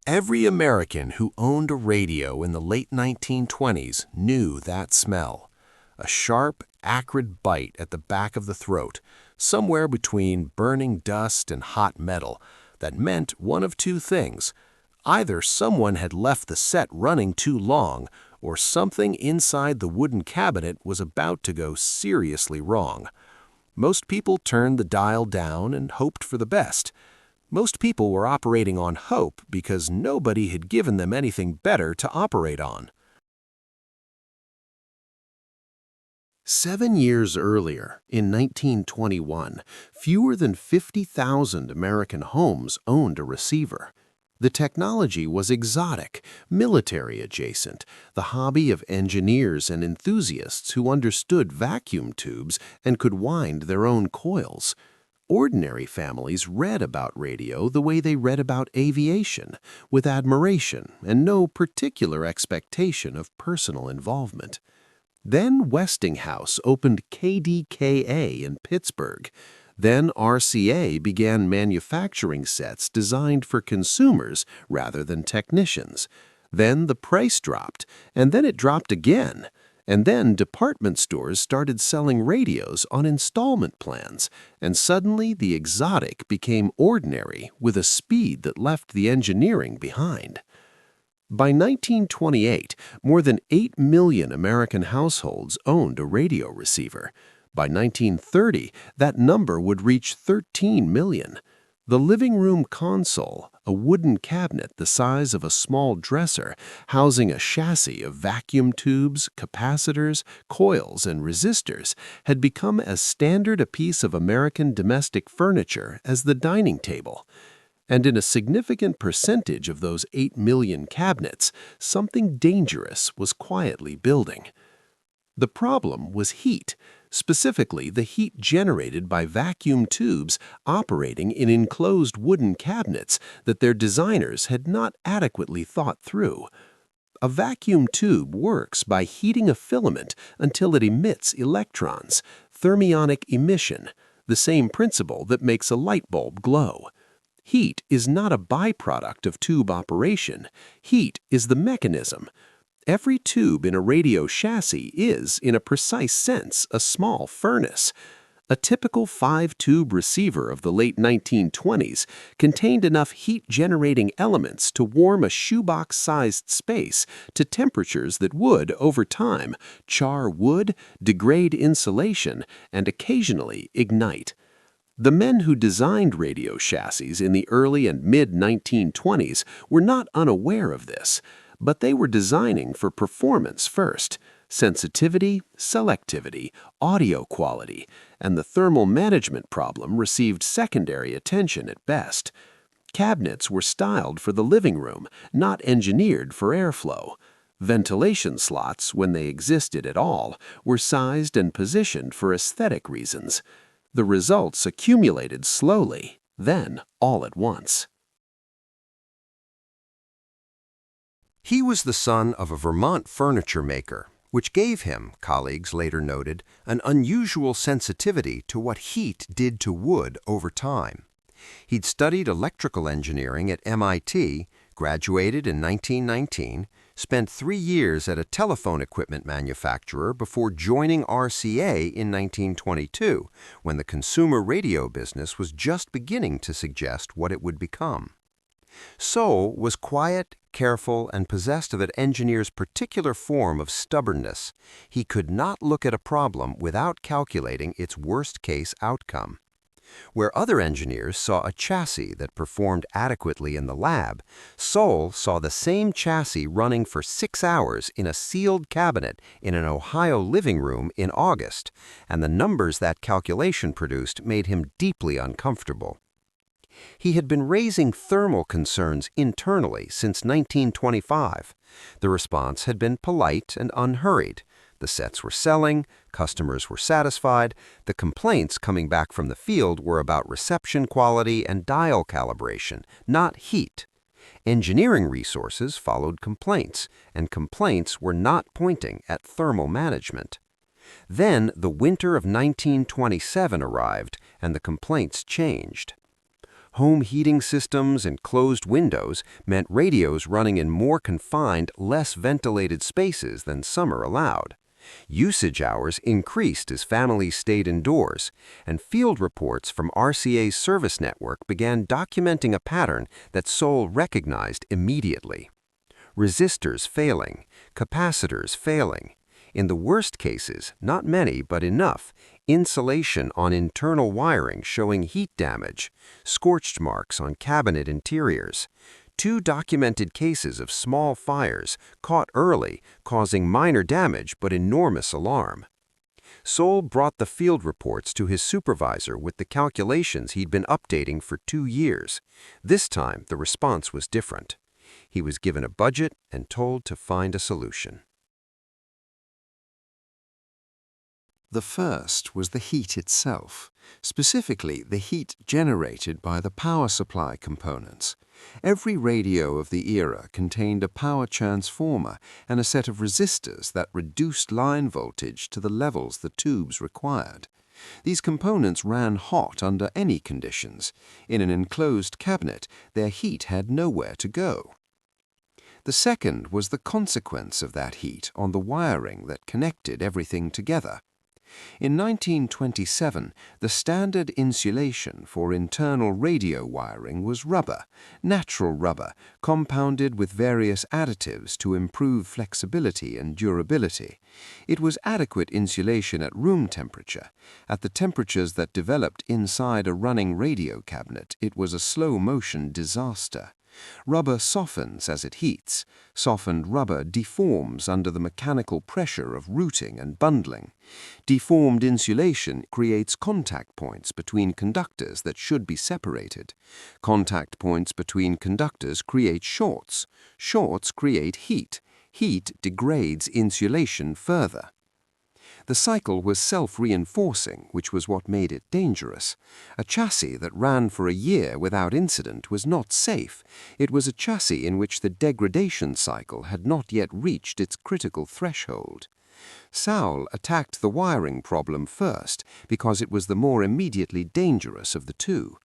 Every American who owned a radio in the late 1920s knew that smell. A sharp, acrid bite at the back of the throat, somewhere between burning dust and hot metal, that meant one of two things. Either someone had left the set running too long, or something inside the wooden cabinet was about to go seriously wrong. Most people turned the dial down and hoped for the best. Most people were operating on hope because nobody had given them anything better to operate on. 7 years earlier, in 1921, fewer than 50,000 American homes owned a receiver. The technology was exotic, military adjacent, the hobby of engineers and enthusiasts who understood vacuum tubes and could wind their own coils. Ordinary families read about radio the way they read about aviation, with admiration and no particular expectation of personal involvement. Then Westinghouse opened KDKA in Pittsburgh. Then RCA began manufacturing sets designed for consumers rather than technicians. Then the price dropped, and then it dropped again. And then department stores started selling radios on installment plans, and suddenly the exotic became ordinary with a speed that left the engineering behind. By 1928, more than 8 million American households owned a radio receiver. By 1930, that number would reach 13 million. The living room console, a wooden cabinet the size of a small dresser, housing a chassis of vacuum tubes, capacitors, coils, and resistors, had become as standard a piece of American domestic furniture as the dining table. And in a significant percentage of those 8 million cabinets, something dangerous was quietly building. The problem was heat, specifically the heat generated by vacuum tubes operating in enclosed wooden cabinets that their designers had not adequately thought through. A vacuum tube works by heating a filament until it emits electrons, thermionic emission, the same principle that makes a light bulb glow. Heat is not a byproduct of tube operation. Heat is the mechanism. Every tube in a radio chassis is, in a precise sense, a small furnace. A typical 5-tube receiver of the late 1920s contained enough heat-generating elements to warm a shoebox-sized space to temperatures that would, over time, char wood, degrade insulation, and occasionally ignite. The men who designed radio chassis in the early and mid-1920s were not unaware of this, but they were designing for performance first: sensitivity, selectivity, audio quality, and the thermal management problem received secondary attention at best. Cabinets were styled for the living room, not engineered for airflow. Ventilation slots, when they existed at all, were sized and positioned for aesthetic reasons. The results accumulated slowly, then all at once. He was the son of a Vermont furniture maker, which gave him, colleagues later noted, an unusual sensitivity to what heat did to wood over time. He'd studied electrical engineering at MIT, graduated in 1919, spent 3 years at a telephone equipment manufacturer before joining RCA in 1922, when the consumer radio business was just beginning to suggest what it would become. Soule was quiet, careful, and possessed of an engineer's particular form of stubbornness. He could not look at a problem without calculating its worst-case outcome. Where other engineers saw a chassis that performed adequately in the lab, Soule saw the same chassis running for 6 hours in a sealed cabinet in an Ohio living room in August, and the numbers that calculation produced made him deeply uncomfortable. He had been raising thermal concerns internally since 1925. The response had been polite and unhurried. The sets were selling, customers were satisfied, the complaints coming back from the field were about reception quality and dial calibration, not heat. Engineering resources followed complaints, and complaints were not pointing at thermal management. Then the winter of 1927 arrived, and the complaints changed. Home heating systems and closed windows meant radios running in more confined, less ventilated spaces than summer allowed. Usage hours increased as families stayed indoors, and field reports from RCA's service network began documenting a pattern that Soule recognized immediately. Resistors failing, capacitors failing. In the worst cases, not many but enough, insulation on internal wiring showing heat damage, scorched marks on cabinet interiors. 2 documented cases of small fires caught early, causing minor damage but enormous alarm. Soule brought the field reports to his supervisor with the calculations he'd been updating for 2 years. This time, the response was different. He was given a budget and told to find a solution. The first was the heat itself, specifically the heat generated by the power supply components. Every radio of the era contained a power transformer and a set of resistors that reduced line voltage to the levels the tubes required. These components ran hot under any conditions. In an enclosed cabinet, their heat had nowhere to go. The second was the consequence of that heat on the wiring that connected everything together. In 1927, the standard insulation for internal radio wiring was rubber, natural rubber, compounded with various additives to improve flexibility and durability. It was adequate insulation at room temperature. At the temperatures that developed inside a running radio cabinet, it was a slow-motion disaster. Rubber softens as it heats. Softened rubber deforms under the mechanical pressure of routing and bundling. Deformed insulation creates contact points between conductors that should be separated. Contact points between conductors create shorts. Shorts create heat. Heat degrades insulation further. The cycle was self-reinforcing, which was what made it dangerous. A chassis that ran for a year without incident was not safe. It was a chassis in which the degradation cycle had not yet reached its critical threshold. Saul attacked the wiring problem first because it was the more immediately dangerous of the two.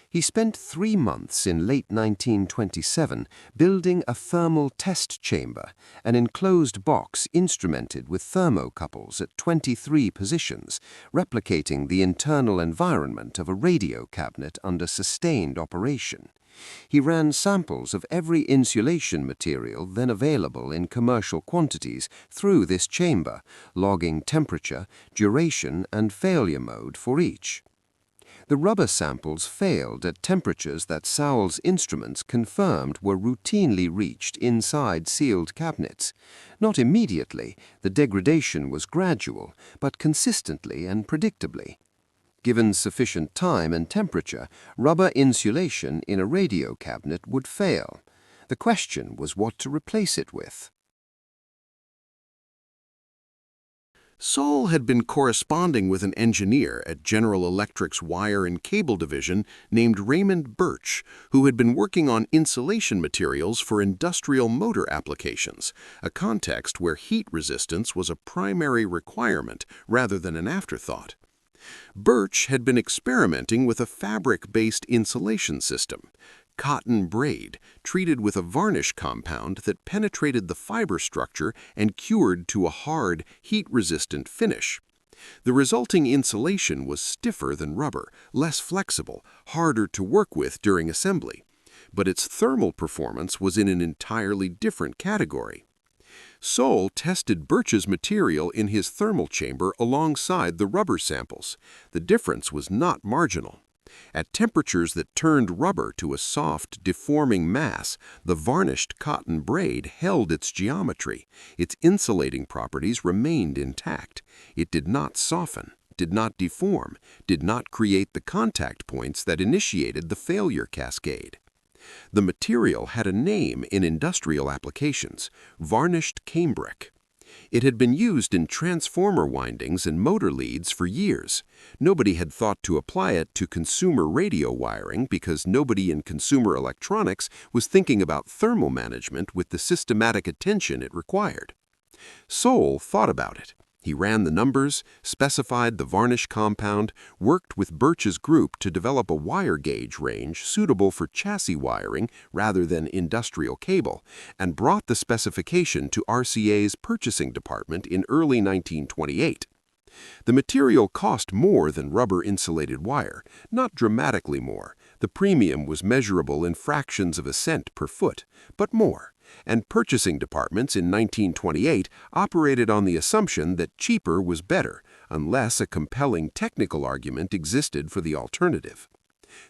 He spent 3 months in late 1927 building a thermal test chamber, an enclosed box instrumented with thermocouples at 23 positions, replicating the internal environment of a radio cabinet under sustained operation. He ran samples of every insulation material then available in commercial quantities through this chamber, logging temperature, duration, and failure mode for each. The rubber samples failed at temperatures that Saule's instruments confirmed were routinely reached inside sealed cabinets. Not immediately, the degradation was gradual, but consistently and predictably. Given sufficient time and temperature, rubber insulation in a radio cabinet would fail. The question was what to replace it with. Saul had been corresponding with an engineer at General Electric's wire and cable division named Raymond Birch, who had been working on insulation materials for industrial motor applications, a context where heat resistance was a primary requirement rather than an afterthought. Birch had been experimenting with a fabric-based insulation system, cotton braid, treated with a varnish compound that penetrated the fiber structure and cured to a hard, heat-resistant finish. The resulting insulation was stiffer than rubber, less flexible, harder to work with during assembly. But its thermal performance was in an entirely different category. Saul tested Birch's material in his thermal chamber alongside the rubber samples. The difference was not marginal. At temperatures that turned rubber to a soft, deforming mass, the varnished cotton braid held its geometry. Its insulating properties remained intact. It did not soften, did not deform, did not create the contact points that initiated the failure cascade. The material had a name in industrial applications, varnished cambric. It had been used in transformer windings and motor leads for years. Nobody had thought to apply it to consumer radio wiring because nobody in consumer electronics was thinking about thermal management with the systematic attention it required. Saul thought about it. He ran the numbers, specified the varnish compound, worked with Birch's group to develop a wire gauge range suitable for chassis wiring rather than industrial cable, and brought the specification to RCA's purchasing department in early 1928. The material cost more than rubber-insulated wire, not dramatically more. The premium was measurable in fractions of a cent per foot, but more. And purchasing departments in 1928 operated on the assumption that cheaper was better, unless a compelling technical argument existed for the alternative.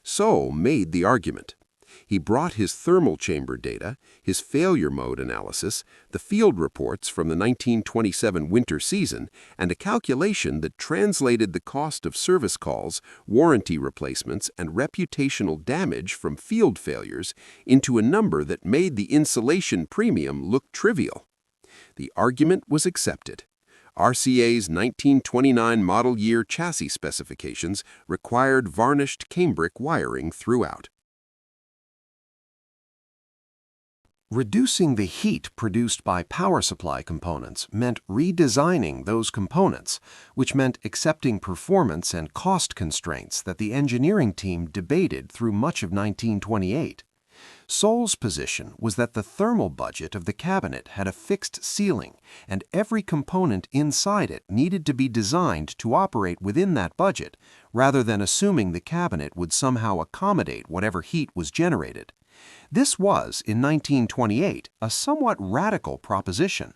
Soule made the argument. He brought his thermal chamber data, his failure mode analysis, the field reports from the 1927 winter season, and a calculation that translated the cost of service calls, warranty replacements, and reputational damage from field failures into a number that made the insulation premium look trivial. The argument was accepted. RCA's 1929 model year chassis specifications required varnished cambric wiring throughout. Reducing the heat produced by power supply components meant redesigning those components, which meant accepting performance and cost constraints that the engineering team debated through much of 1928. Soule's position was that the thermal budget of the cabinet had a fixed ceiling, and every component inside it needed to be designed to operate within that budget, rather than assuming the cabinet would somehow accommodate whatever heat was generated. This was, in 1928, a somewhat radical proposition.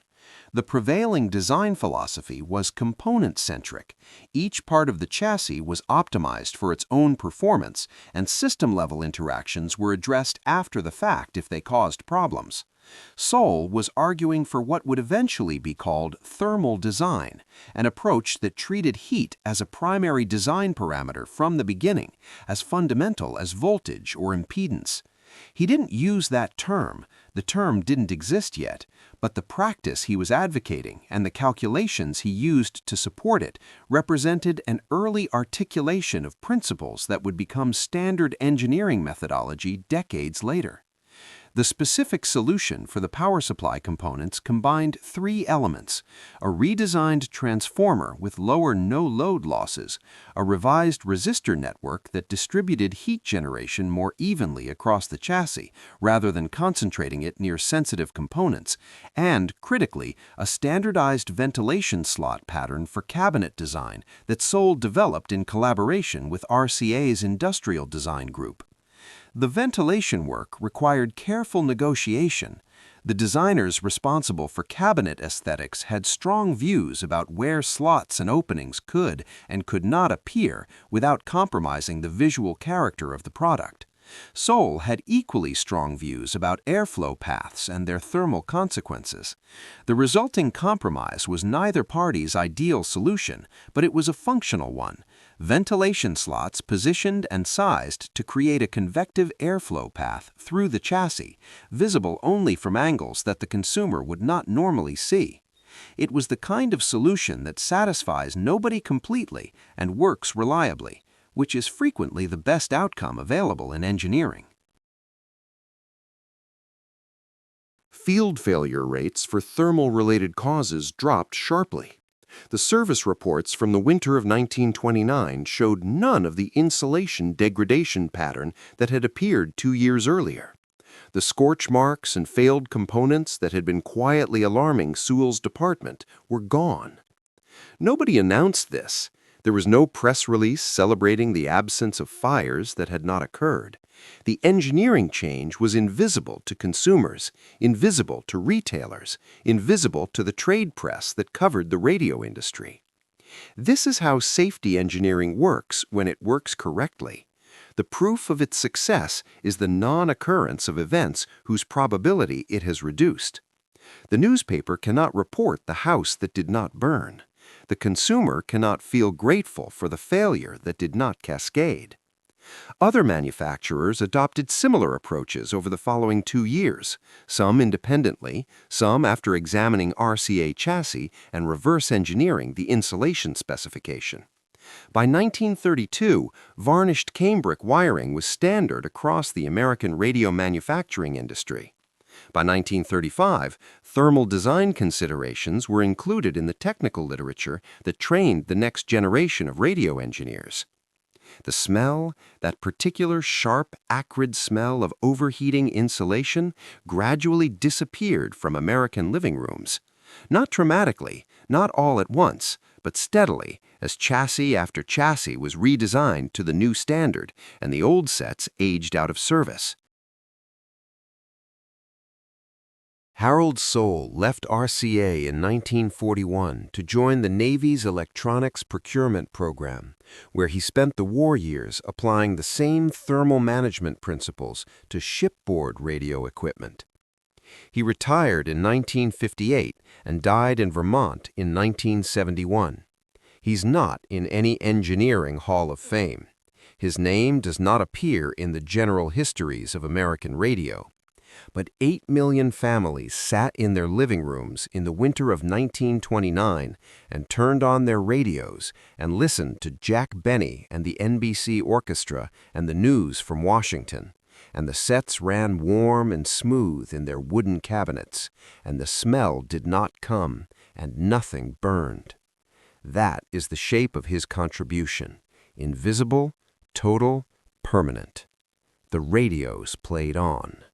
The prevailing design philosophy was component-centric. Each part of the chassis was optimized for its own performance, and system-level interactions were addressed after the fact if they caused problems. Soule was arguing for what would eventually be called thermal design, an approach that treated heat as a primary design parameter from the beginning, as fundamental as voltage or impedance. He didn't use that term, the term didn't exist yet, but the practice he was advocating and the calculations he used to support it represented an early articulation of principles that would become standard engineering methodology decades later. The specific solution for the power supply components combined three elements: a redesigned transformer with lower no-load losses, a revised resistor network that distributed heat generation more evenly across the chassis rather than concentrating it near sensitive components, and, critically, a standardized ventilation slot pattern for cabinet design that Soule developed in collaboration with RCA's industrial design group. The ventilation work required careful negotiation. The designers responsible for cabinet aesthetics had strong views about where slots and openings could and could not appear without compromising the visual character of the product. Soule had equally strong views about airflow paths and their thermal consequences. The resulting compromise was neither party's ideal solution, but it was a functional one. Ventilation slots positioned and sized to create a convective airflow path through the chassis, visible only from angles that the consumer would not normally see. It was the kind of solution that satisfies nobody completely and works reliably, which is frequently the best outcome available in engineering. Field failure rates for thermal-related causes dropped sharply. The service reports from the winter of 1929 showed none of the insulation degradation pattern that had appeared 2 years earlier. The scorch marks and failed components that had been quietly alarming Soule's department were gone. Nobody announced this. There was no press release celebrating the absence of fires that had not occurred. The engineering change was invisible to consumers, invisible to retailers, invisible to the trade press that covered the radio industry. This is how safety engineering works when it works correctly. The proof of its success is the non-occurrence of events whose probability it has reduced. The newspaper cannot report the house that did not burn. The consumer cannot feel grateful for the failure that did not cascade. Other manufacturers adopted similar approaches over the following 2 years, some independently, some after examining RCA chassis and reverse engineering the insulation specification. By 1932, varnished cambric wiring was standard across the American radio manufacturing industry. By 1935, thermal design considerations were included in the technical literature that trained the next generation of radio engineers. The smell, that particular sharp, acrid smell of overheating insulation, gradually disappeared from American living rooms. Not dramatically, not all at once, but steadily, as chassis after chassis was redesigned to the new standard and the old sets aged out of service. Harold Soule left RCA in 1941 to join the Navy's Electronics Procurement Program, where he spent the war years applying the same thermal management principles to shipboard radio equipment. He retired in 1958 and died in Vermont in 1971. He's not in any engineering hall of fame. His name does not appear in the general histories of American radio. But 8 million families sat in their living rooms in the winter of 1929 and turned on their radios and listened to Jack Benny and the NBC Orchestra and the news from Washington. And the sets ran warm and smooth in their wooden cabinets, and the smell did not come, and nothing burned. That is the shape of his contribution: invisible, total, permanent. The radios played on.